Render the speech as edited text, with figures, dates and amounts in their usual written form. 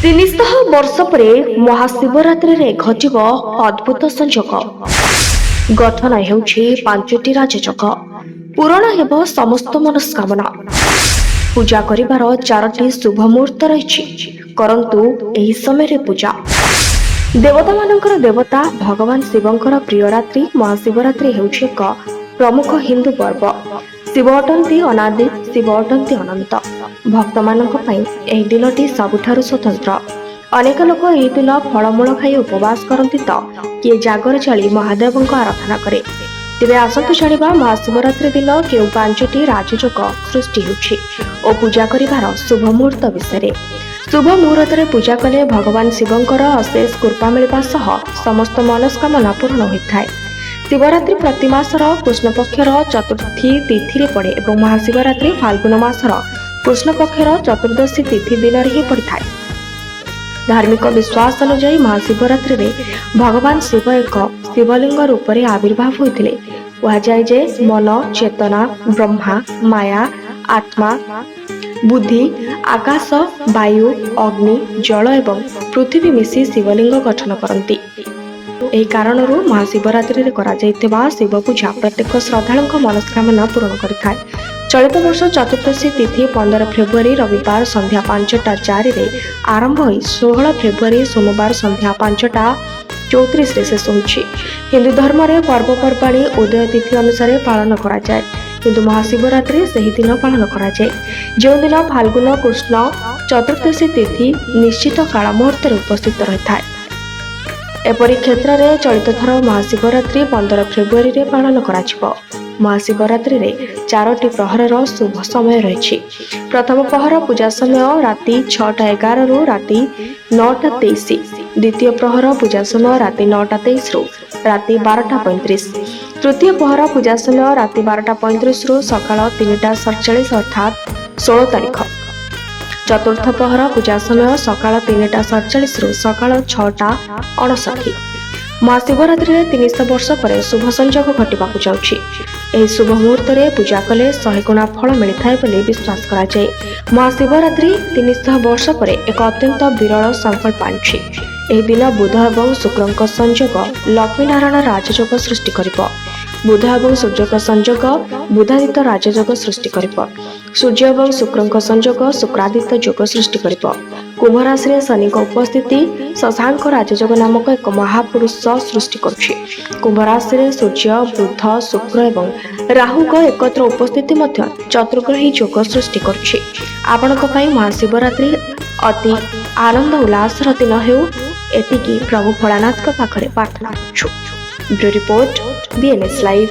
ତିନିଶହ ବର୍ଷ ପରେ ମହାଶିବରାତ୍ରିରେ ଘଟିବ ଅଦ୍ଭୁତ ସଂଯୋଗ। ଗଠନ ହେଉଛି ପାଞ୍ଚଟି ରାଜଯୋଗ। ପୂରଣ ହେବ ସମସ୍ତ ମନସ୍କାମନା। ପୂଜା କରିବାର ଚାରୋଟି ଶୁଭ ମୁହୂର୍ତ୍ତ ରହିଛି। କରନ୍ତୁ ଏହି ସମୟରେ ପୂଜା। ଦେବତାମାନଙ୍କର ଦେବତା ଭଗବାନ ଶିବଙ୍କର ପ୍ରିୟ ରାତ୍ରି ମହାଶିବରାତ୍ରି ହେଉଛି ଏକ ପ୍ରମୁଖ ହିନ୍ଦୁ ପର୍ବ। ଶିବ ଅଟନ୍ତି ଅନାଦି, ଶିବ ଅଟନ୍ତି ଅନନ୍ତ। ଭକ୍ତମାନଙ୍କ ପାଇଁ ଏହି ଦିନଟି ସବୁଠାରୁ ସ୍ୱତନ୍ତ୍ର। ଅନେକ ଲୋକ ଏହି ଦିନ ଫଳମୂଳ ଖାଇ ଉପବାସ କରନ୍ତି ତ କିଏ ଜାଗର ଜାଳି ମହାଦେବଙ୍କ ଆରାଧନା କରେ। ତେବେ ଆସନ୍ତୁ ଜାଣିବା ମହାଶିବରାତ୍ରି ଦିନ କେଉଁ ପାଞ୍ଚଟି ରାଜଯୋଗ ସୃଷ୍ଟି ହେଉଛି ଓ ପୂଜା କରିବାର ଶୁଭ ମୁହୂର୍ତ୍ତ ବିଷୟରେ। ଶୁଭ ମୁହୂର୍ତ୍ତରେ ପୂଜା କଲେ ଭଗବାନ ଶିବଙ୍କର ଅଶେଷ କୃପା ମିଳିବା ସହ ସମସ୍ତ ମନସ୍କାମନା ପୂରଣ ହୋଇଥାଏ। ଶିବରାତ୍ରି ପ୍ରତି ମାସର କୃଷ୍ଣପକ୍ଷର ଚତୁର୍ଥୀ ତିଥିରେ ପଡ଼େ ଏବଂ ମହାଶିବରାତ୍ରି ଫାଲ୍ଗୁନ ମାସର କୃଷ୍ଣପକ୍ଷର ଚତୁର୍ଦ୍ଦଶୀ ତିଥି ଦିନରେ ହିଁ ପଡ଼ିଥାଏ। ଧାର୍ମିକ ବିଶ୍ୱାସ ଅନୁଯାୟୀ ମହାଶିବରାତ୍ରିରେ ଭଗବାନ ଶିବ ଏକ ଶିବଲିଙ୍ଗ ରୂପରେ ଆବିର୍ଭାବ ହୋଇଥିଲେ। କୁହାଯାଏ ଯେ ମନ, ଚେତନା, ବ୍ରହ୍ମା, ମାୟା, ଆତ୍ମା, ବୁଦ୍ଧି, ଆକାଶ, ବାୟୁ, ଅଗ୍ନି, ଜଳ ଏବଂ ପୃଥିବୀ ମିଶି ଶିବଲିଙ୍ଗ ଗଠନ କରନ୍ତି। ଏହି କାରଣରୁ ମହାଶିବରାତ୍ରିରେ କରାଯାଇଥିବା ଶିବ ପୂଜା ପ୍ରତ୍ୟେକ ଶ୍ରଦ୍ଧାଳୁଙ୍କ ମନସ୍କାମନା ପୂରଣ କରିଥାଏ। ଚଳିତ ବର୍ଷ ଚତୁର୍ଦ୍ଦଶୀ ତିଥି 15 ଫେବୃଆରୀ ରବିବାର ସନ୍ଧ୍ୟା 5:04ରେ ଆରମ୍ଭ ହୋଇ 16 ଫେବୃଆରୀ ସୋମବାର ସନ୍ଧ୍ୟା 5:34ରେ ଶେଷ ହୋଇଛି। ହିନ୍ଦୁ ଧର୍ମରେ ପର୍ବପର୍ବାଣି ଉଦୟ ତିଥି ଅନୁସାରେ ପାଳନ କରାଯାଏ, କିନ୍ତୁ ମହାଶିବରାତ୍ରି ସେହି ଦିନ ପାଳନ କରାଯାଏ ଯେଉଁଦିନ ଫାଲ୍ଗୁନ କୃଷ୍ଣ ଚତୁର୍ଦ୍ଦଶୀ ତିଥି ନିଶ୍ଚିତ କାଳ ମୁହୂର୍ତ୍ତରେ ଉପସ୍ଥିତ ରହିଥାଏ। ଏପରି କ୍ଷେତ୍ରରେ ଚଳିତ ଥର ମହାଶିବରାତ୍ରି 15 ଫେବୃଆରୀରେ ପାଳନ କରାଯିବ। ମହାଶିବରାତ୍ରିରେ ଚାରୋଟି ପ୍ରହରର ଶୁଭ ସମୟ ରହିଛି। ପ୍ରଥମ ପ୍ରହର ପୂଜା ସମୟ ରାତି 6:11ରୁ ରାତି 9:23। ଦ୍ୱିତୀୟ ପ୍ରହର ପୂଜା ସମୟ ରାତି 9:23ରୁ ରାତି 12:35। ତୃତୀୟ ପ୍ରହର ପୂଜା ସମୟ ରାତି 12:35ରୁ ସକାଳ 3:47 ଅର୍ଥାତ୍ 16 ତାରିଖ। ଚତୁର୍ଥ ପ୍ରହର ପୂଜା ସମୟ ସକାଳ 3:47ରୁ ସକାଳ 6:59। ମହାଶିବରାତ୍ରିରେ 300 ବର୍ଷ ପରେ ଶୁଭ ସଂଯୋଗ ଘଟିବାକୁ ଯାଉଛି। ଏହି ଶୁଭ ମୁହୂର୍ତ୍ତରେ ପୂଜା କଲେ 100 ଗୁଣା ଫଳ ମିଳିଥାଏ ବୋଲି ବିଶ୍ୱାସ କରାଯାଏ। ମହାଶିବରାତ୍ରି 300 ବର୍ଷ ପରେ ଏକ ଅତ୍ୟନ୍ତ ବିରଳ ସଂକଳ୍ପ ଆଣିଛି। ଏହି ଦିନ ବୁଧ ଏବଂ ଶୁକ୍ରଙ୍କ ସଂଯୋଗ ଲକ୍ଷ୍ମୀନାରାୟଣ ରାଜଯୋଗ ସୃଷ୍ଟି କରିବ। ବୁଧ ଏବଂ ସୂର୍ଯ୍ୟଙ୍କ ସଂଯୋଗ ବୁଧାଦିତ୍ୟ ରାଜଯୋଗ ସୃଷ୍ଟି କରିବ। ସୂର୍ଯ୍ୟ ଏବଂ ଶୁକ୍ରଙ୍କ ସଂଯୋଗ ଶୁକ୍ରାଦିତ୍ୟ ଯୋଗ ସୃଷ୍ଟି କରିବ। କୁମ୍ଭ ରାଶିରେ ଶନିଙ୍କ ଉପସ୍ଥିତି ଶଶାଙ୍କ ରାଜଯୋଗ ନାମକ ଏକ ମହାପୁରୁଷ ସୃଷ୍ଟି କରୁଛି। କୁମ୍ଭ ରାଶିରେ ସୂର୍ଯ୍ୟ, ବୁଧ, ଶୁକ୍ର ଏବଂ ରାହୁଙ୍କ ଏକତ୍ର ଉପସ୍ଥିତି ମଧ୍ୟ ଚତୁର୍ଗ୍ରହୀ ଯୋଗ ସୃଷ୍ଟି କରୁଛି। ଆପଣଙ୍କ ପାଇଁ ମହାଶିବରାତ୍ରି ଅତି ଆନନ୍ଦ ଉଲ୍ଲାସର ଦିନ ହେଉ, ଏତିକି ପ୍ରଭୁ ଭୋଳାନାଥଙ୍କ ପାଖରେ ପ୍ରାର୍ଥନା କରୁଛୁ। Bureau report, BNS live.